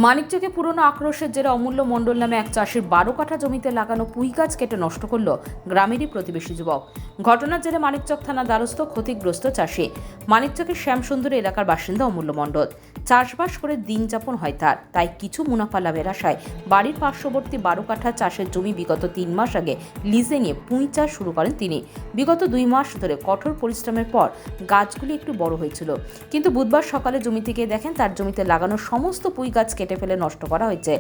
মানিকচকে পুরনো আক্রোশের জেরে অমূল্য মণ্ডল নামে এক চাষির 12 কাঠা জমিতে লাগানো পুঁই গাছ কেটে নষ্ট করল গ্রামেরই প্রতিবেশী যুবক। ঘটনার জেরে মানিকচক থানা দ্বারস্থ ক্ষতিগ্রস্ত চাষি। মানিকচকের শ্যামসুন্দরী এলাকার বাসিন্দা অমূল্য মণ্ডল। চাষবাস করে দিন যাপন হয় তাই কিছু মুনাফা লাভের আশায় বাড়ির পার্শ্ববর্তী 12 কাঠা চাষের জমি বিগত 3 মাস আগে লিজে নিয়ে পুঁই চাষ শুরু করেন তিনি। বিগত 2 মাস ধরে কঠোর পরিশ্রমের পর গাছগুলি একটু বড় হয়েছিল, কিন্তু বুধবার সকালে জমি থেকে দেখেন তার জমিতে লাগানো সমস্ত পুঁই গাছ কেটে ফেলে নষ্ট করা হয়েছে,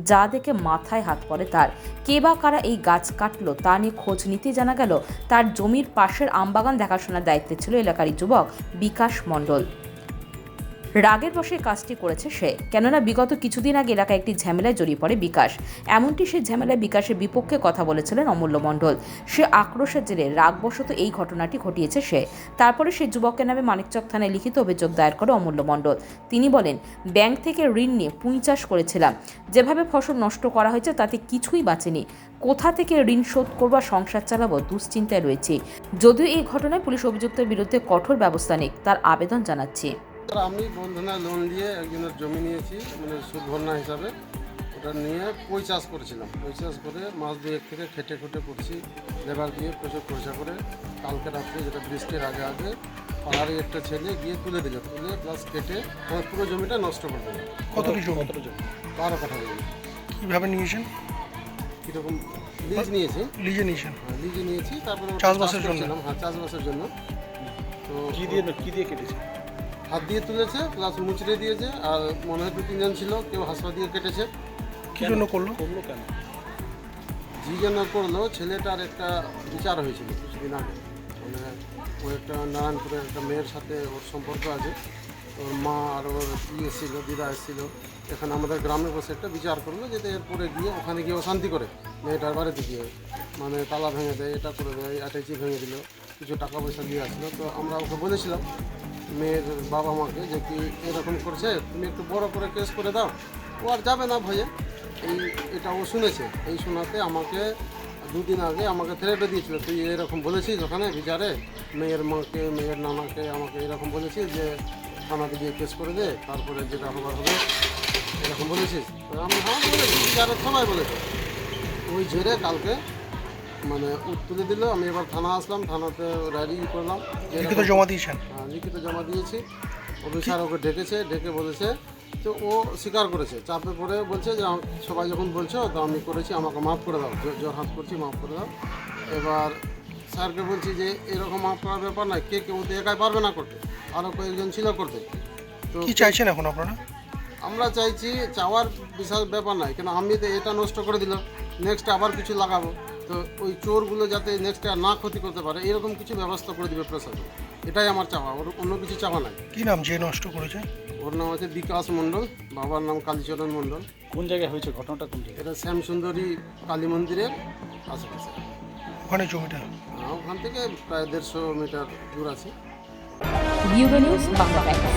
যা দেখে মাথায় হাত পড়ে তার। কে বা কারা এই গাছ কাটলো তা নিয়ে খোঁজ নিতে জানা গেল তার জমির পাশের আমবাগান দেখাশোনার দায়িত্বে ছিল এলাকারই যুবক বিকাশ মণ্ডল। রাগের বশে কাজটি করেছে সে, কেননা বিগত কিছুদিন আগে এলাকায় একটি ঝামেলায় জড়িয়ে পড়ে বিকাশ। এমনটি সেই ঝামেলায় বিকাশের বিপক্ষে কথা বলেছিলেন অমূল্য মণ্ডল। সে আক্রোশের জেরে রাগবশত এই ঘটনাটি ঘটিয়েছে সে। তারপরে সে যুবকের নামে মানিকচক থানায় লিখিত অভিযোগ দায়ের করে অমূল্য মণ্ডল। তিনি বলেন, ব্যাংক থেকে ঋণ নিয়ে পুঁই চাষ করেছিলাম, যেভাবে ফসল নষ্ট করা হয়েছে তাতে কিছুই বাঁচেনি। কোথা থেকে ঋণ শোধ করব, সংসার চালাবো দুশ্চিন্তায় রয়েছে। যদিও এই ঘটনায় পুলিশ অভিযুক্তের বিরুদ্ধে কঠোর ব্যবস্থা নিক তার আবেদন জানাচ্ছে। আমি বন্ধনা লোন দিয়ে একজনের জমি নিয়েছি, মানে সুদ ভরনা হিসাবে। ওটা নিয়ে পুঁই চাষ করেছিলাম। পুঁই চাষ করে মাস 2 থেকে খেটে করছি, লেবার দিয়ে প্রচুর পয়সা করে। কালকে রাত্রে, যেটা বৃষ্টির আগে পাহাড়ি একটা ছেলে গিয়ে তুলে প্লাস কেটে আমার পুরো জমিটা নষ্ট করে দিল। কতটি জমি? 12 কাঠা জমি। কীভাবে নিয়েছেন? কীরকম লিজ নিয়েছি? লিজে নিয়েছেন? লিজে নিয়েছি। তারপরে চাষবাসের জন্য? হ্যাঁ, চাষবাসের জন্য। তো কী দিয়ে কেটেছে? হাত দিয়ে তুলেছে, প্লাস মুচড়ে দিয়েছে। আর মনে হয় 2-3 জন ছিল, কেউ হাসপা দিয়ে কেটেছে। কী জন্য করলো? কেন জি জন্য করলো, ছেলেটার একটা বিচার হয়েছিল কিছুদিন আগে। মানে ও একটা নারায়ণপুরের একটা মেয়ের সাথে ওর সম্পর্ক আছে। ওর মা আর ওর এসেছিলো, দিদা এসেছিলো। এখানে আমাদের গ্রামে বসে একটা বিচার করলো, যাতে এরপরে গিয়ে ওখানে গিয়ে অশান্তি করে মেয়েটার বাড়িতে গিয়ে, মানে তালা ভেঙে দেয়, এটা করে দেয়, অ্যাটাচি ভেঙে দিল, কিছু টাকা পয়সা দিয়ে আসলো। তো আমরা ওকে বলেছিলাম, মেয়ের বাবা মাকে, যে কি এরকম করছে, তুমি একটু বড় করে কেস করে দাও। ও আর যাবে না ভয়ে। এটা ও শুনেছে। এই শোনাতে আমাকে 2 দিন আগে আমাকে থ্রেটও দিয়েছিল, তুই এরকম বলেছিস ওখানে বিচারে, মেয়ের মাকে, মেয়ের নানাকে, আমাকে এরকম বলেছিস যে থানাতে গিয়ে কেস করে দে, তারপরে যেটা হবার হবে, এরকম বলেছিস। আমি হ্যাঁ বলেছি, বিচারের সময় বলেছি। ওই ঝেড়ে কালকে মানে তুলে দিল। আমি এবার থানা আসলাম, থানাতে ডায়েরি করলাম। লিখিত জমা দিয়েছেন? হ্যাঁ, লিখিত জমা দিয়েছি। অফিসার ওকে ডেকে বলেছে, তো ও স্বীকার করেছে। চাপে পড়ে বলছে যে সবাই যখন বলছো তো আমি করেছি, আমাকে মাফ করে দাও, জোর হাত করছি, মাফ করে দাও। এবার স্যারকে বলছি যে এরকম মাফ করার ব্যাপার নয়, কেউ তো একাই পারবে না করতে, আরও কয়েকজন ছিল করতে। তো কি চাইছেন এখন আপনারা? আমরা চাইছি, চাওয়ার বিশাল ব্যাপার নয়, কেন আমি তো এটা নষ্ট করে দিলাম, নেক্সট আবার কিছু লাগাবো, তো ওই চোরগুলো যাতে নেক্সট আর না ক্ষতি করতে পারে, এরকম কিছু ব্যবস্থা করে দিবে প্রশাসন। এটাই আমার চাওয়া, ওর অন্য কিছু চাওয়া নাই। কী নাম যে নষ্ট করেছে? ওর নাম আছে বিকাশ মণ্ডল, বাবার নাম কালীচরণ মণ্ডল। কোন জায়গায় হয়েছে ঘটনাটা? কোন জায়গায়? এটা শ্যামসুন্দরী কালী মন্দিরের আশেপাশে। ওখানে জমিটা? ওখান থেকে প্রায় 150 মিটার দূর আছে। Bureau news Bangla Times.